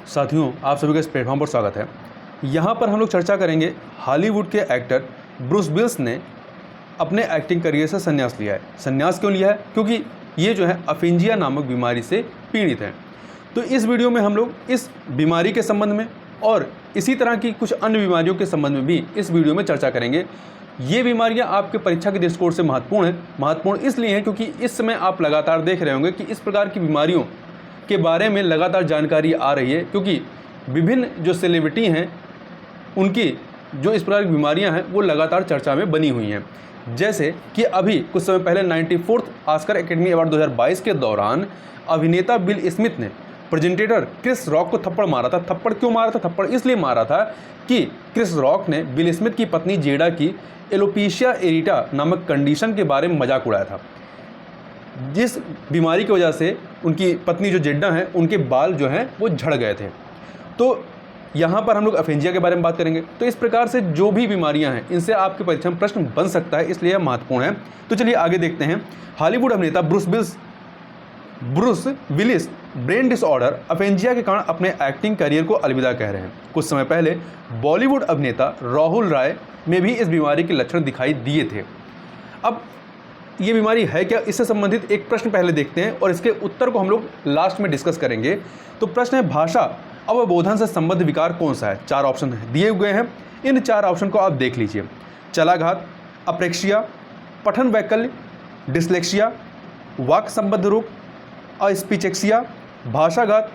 साथियों, आप सभी का इस प्लेटफॉर्म पर स्वागत है। यहाँ पर हम लोग चर्चा करेंगे हॉलीवुड के एक्टर ब्रूस विलिस ने अपने एक्टिंग करियर से संन्यास लिया है। संन्यास क्यों लिया है? क्योंकि ये जो है अफेंजिया नामक बीमारी से पीड़ित हैं। तो इस वीडियो में हम लोग इस बीमारी के संबंध में और इसी तरह की कुछ अन्य बीमारियों के संबंध में भी इस वीडियो में चर्चा करेंगे। ये बीमारियां आपके परीक्षा के दृष्टिकोण से महत्वपूर्ण हैं। महत्वपूर्ण इसलिए हैं क्योंकि इस समय आप लगातार देख रहे होंगे कि इस प्रकार की बीमारियों के बारे में लगातार जानकारी आ रही है, क्योंकि विभिन्न जो सेलिब्रिटी हैं उनकी जो इस प्रकार की बीमारियां हैं वो लगातार चर्चा में बनी हुई हैं। जैसे कि अभी कुछ समय पहले 94th ऑस्कर एकेडमी अवार्ड 2022 के दौरान अभिनेता बिल स्मिथ ने प्रेजेंटेटर क्रिस रॉक को थप्पड़ मारा था। थप्पड़ क्यों मारा था? थप्पड़ इसलिए मारा था कि क्रिस रॉक ने बिल स्मिथ की पत्नी जेडा की एलोपेशिया एरिटा नामक कंडीशन के बारे में मजाक उड़ाया था, जिस बीमारी की वजह से उनकी पत्नी जो जेडा हैं उनके बाल जो हैं वो झड़ गए थे। तो यहाँ पर हम लोग अफेंजिया के बारे में बात करेंगे। तो इस प्रकार से जो भी बीमारियाँ हैं इनसे आपके परीक्षा में प्रश्न बन सकता है, इसलिए यह महत्वपूर्ण है। तो चलिए आगे देखते हैं। हॉलीवुड अभिनेता ब्रूस विलिस ब्रेन डिसऑर्डर अफेंजिया के कारण अपने एक्टिंग करियर को अलविदा कह रहे हैं। कुछ समय पहले बॉलीवुड अभिनेता राहुल राय में भी इस बीमारी के लक्षण दिखाई दिए थे। अब ये बीमारी है क्या, इससे संबंधित एक प्रश्न पहले देखते हैं और इसके उत्तर को हम लोग लास्ट में डिस्कस करेंगे। तो प्रश्न है, भाषा अवबोधन से संबद्ध विकार कौन सा है? 4 ऑप्शन दिए हुए हैं। इन 4 ऑप्शन को आप देख लीजिए। चलाघात, अप्रेक्सिया, पठन वैकल्य, डिस्लेक्सिया, वाक संबद्ध रोग, अस्पीचेक्सिया, भाषाघात,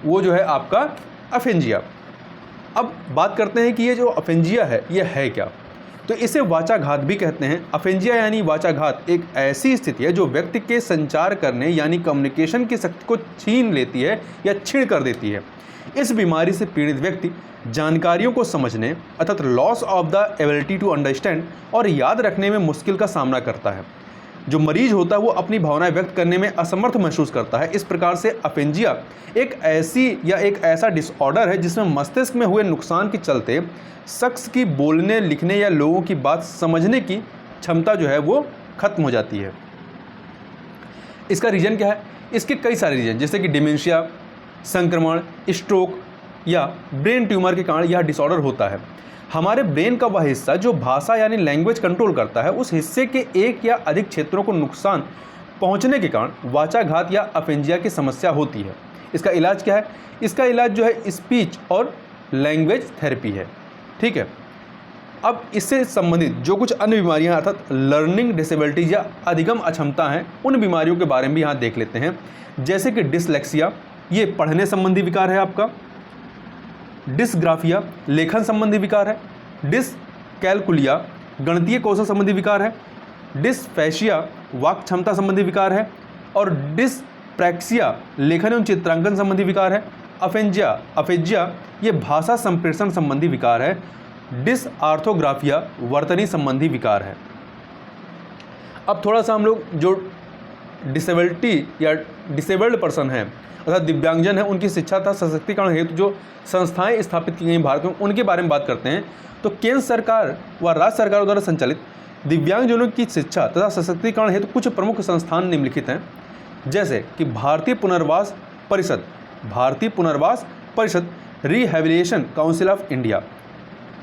वो जो है आपका अफेंजिया। अब बात करते हैं कि ये जो अफेंजिया है ये है क्या। तो इसे वाचाघात भी कहते हैं। अफेंजिया यानी वाचाघात एक ऐसी स्थिति है जो व्यक्ति के संचार करने यानी कम्युनिकेशन की शक्ति को छीन लेती है या छीन कर देती है। इस बीमारी से पीड़ित व्यक्ति जानकारियों को समझने अर्थात loss of the ability to understand और याद रखने में मुश्किल का सामना करता है। जो मरीज होता है वो अपनी भावनाएं व्यक्त करने में असमर्थ महसूस करता है। इस प्रकार से अफेंजिया एक ऐसा डिसऑर्डर है जिसमें मस्तिष्क में हुए नुकसान के चलते शख्स की बोलने, लिखने या लोगों की बात समझने की क्षमता जो है वो खत्म हो जाती है। इसका रीजन क्या है? इसके कई सारे रीजन, जैसे कि डिमेंशिया, संक्रमण, स्ट्रोक या ब्रेन ट्यूमर के कारण यह डिसऑर्डर होता है। हमारे ब्रेन का वह हिस्सा जो भाषा यानी लैंग्वेज कंट्रोल करता है, उस हिस्से के एक या अधिक क्षेत्रों को नुकसान पहुंचने के कारण वाचाघात या अफेंजिया की समस्या होती है। इसका इलाज क्या है? इसका इलाज जो है स्पीच और लैंग्वेज थेरेपी है। ठीक है। अब इससे संबंधित जो कुछ अन्य बीमारियां अर्थात लर्निंग डिसेबिलिटीज या अधिगम अक्षमता हैं, उन बीमारियों के बारे में भी यहाँ देख लेते हैं। जैसे कि डिसलेक्सिया, ये पढ़ने संबंधी विकार है आपका। डिसग्राफिया लेखन संबंधी विकार है। डिसकैलकुलिया गणितीय कौशल संबंधी विकार है। डिसफेशिया वाक क्षमता संबंधी विकार है। और डिसप्रैक्सिया लेखन एवं चित्रांकन संबंधी विकार है। अफेजिया ये भाषा संप्रेषण संबंधी विकार है। डिसआर्थोग्राफिया वर्तनी संबंधी विकार है। अब थोड़ा सा हम लोग जो डिसेबिलिटी या डिसेबल्ड पर्सन है अर्थात दिव्यांगजन है, उनकी शिक्षा तथा सशक्तिकरण हेतु जो संस्थाएं स्थापित की गई भारत में उनके बारे में बात करते हैं। तो केंद्र सरकार व राज्य सरकारों द्वारा संचालित दिव्यांगजनों की शिक्षा तथा सशक्तिकरण हेतु कुछ प्रमुख संस्थान निम्नलिखित हैं। जैसे कि भारतीय पुनर्वास परिषद रिहैबिलिटेशन काउंसिल ऑफ इंडिया,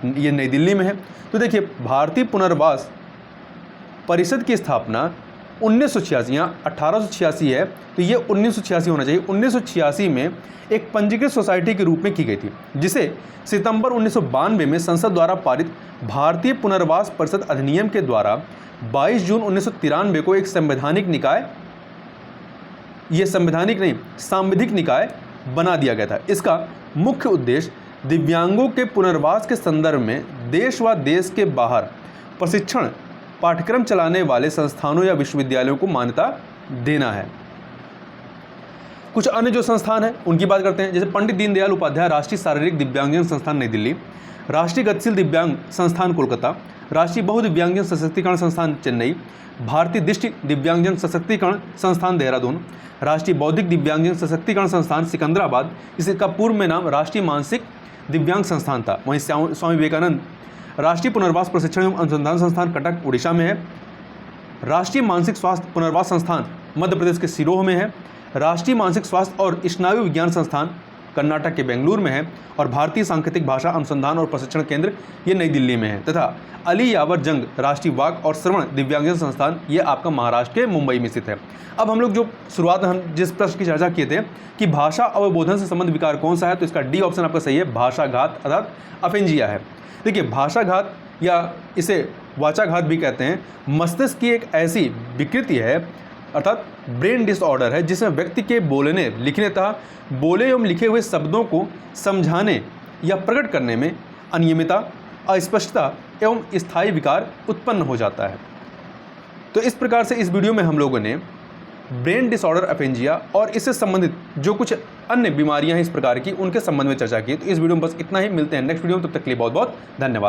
ये नई दिल्ली में है। तो देखिए, भारतीय पुनर्वास परिषद की स्थापना 1986 या 1886 है, तो ये 1986 होना चाहिए। 1986 में एक पंजीकृत सोसाइटी के रूप में की गई थी, जिसे सितंबर 1992 में संसद द्वारा पारित भारतीय पुनर्वास परिषद अधिनियम के द्वारा 22 जून 1993 को एक सांविधिक निकाय बना दिया गया था। इसका मुख्य उद्देश्य दिव्यांगों के पुनर्वास के संदर्भ में देश व देश के बाहर प्रशिक्षण पाठ्यक्रम चलाने वाले संस्थानों या विश्वविद्यालयों को मान्यता देना है। कुछ अन्य जो संस्थान हैं उनकी बात करते हैं। जैसे पंडित दीनदयाल उपाध्याय राष्ट्रीय शारीरिक दिव्यांगजन संस्थान नई दिल्ली, राष्ट्रीय गतिशील दिव्यांग संस्थान कोलकाता, राष्ट्रीय बहुदिव्यांगजन सशक्तिकरण संस्थान चेन्नई, भारतीय दृष्टि दिव्यांगजन सशक्तिकरण संस्थान देहरादून, राष्ट्रीय बौद्धिक दिव्यांगजन सशक्तिकरण संस्थान सिकंदराबाद, इसका पूर्व में नाम राष्ट्रीय मानसिक दिव्यांग संस्थान था। वहीं स्वामी विवेकानंद राष्ट्रीय पुनर्वास प्रशिक्षण एवं अनुसंधान संस्थान कटक उड़ीसा में है। राष्ट्रीय मानसिक स्वास्थ्य पुनर्वास संस्थान मध्य प्रदेश के सिरोह में है। राष्ट्रीय मानसिक स्वास्थ्य और स्नायु विज्ञान संस्थान कर्नाटक के बेंगलुरु में है और भारतीय सांकेतिक भाषा अनुसंधान और प्रशिक्षण केंद्र ये नई दिल्ली में है तथा अली यावर जंग राष्ट्रीय वाक और श्रवण दिव्यांगजन संस्थान ये आपका महाराष्ट्र के मुंबई में स्थित है। अब हम लोग जो शुरुआत में हम जिस प्रश्न की चर्चा किए थे कि भाषा अवबोधन से संबंधित विकार कौन सा है, तो इसका डी ऑप्शन आपका सही है, भाषाघात अर्थात अफेंजिया है। देखिए भाषाघात या इसे वाचाघात भी कहते हैं, मस्तिष्क की एक ऐसी विकृति है अर्थात ब्रेन डिसऑर्डर है जिसमें व्यक्ति के बोलने लिखने तथा बोले एवं लिखे हुए शब्दों को समझाने या प्रकट करने में अनियमितता, अस्पष्टता एवं स्थायी विकार उत्पन्न हो जाता है। तो इस प्रकार से इस वीडियो में हम लोगों ने ब्रेन डिसऑर्डर अफेंजिया और इससे संबंधित जो कुछ अन्य बीमारियां हैं इस प्रकार की उनके संबंध में चर्चा की। तो इस वीडियो में बस इतना ही, मिलते हैं नेक्स्ट वीडियो में, तब तक के लिए बहुत बहुत धन्यवाद।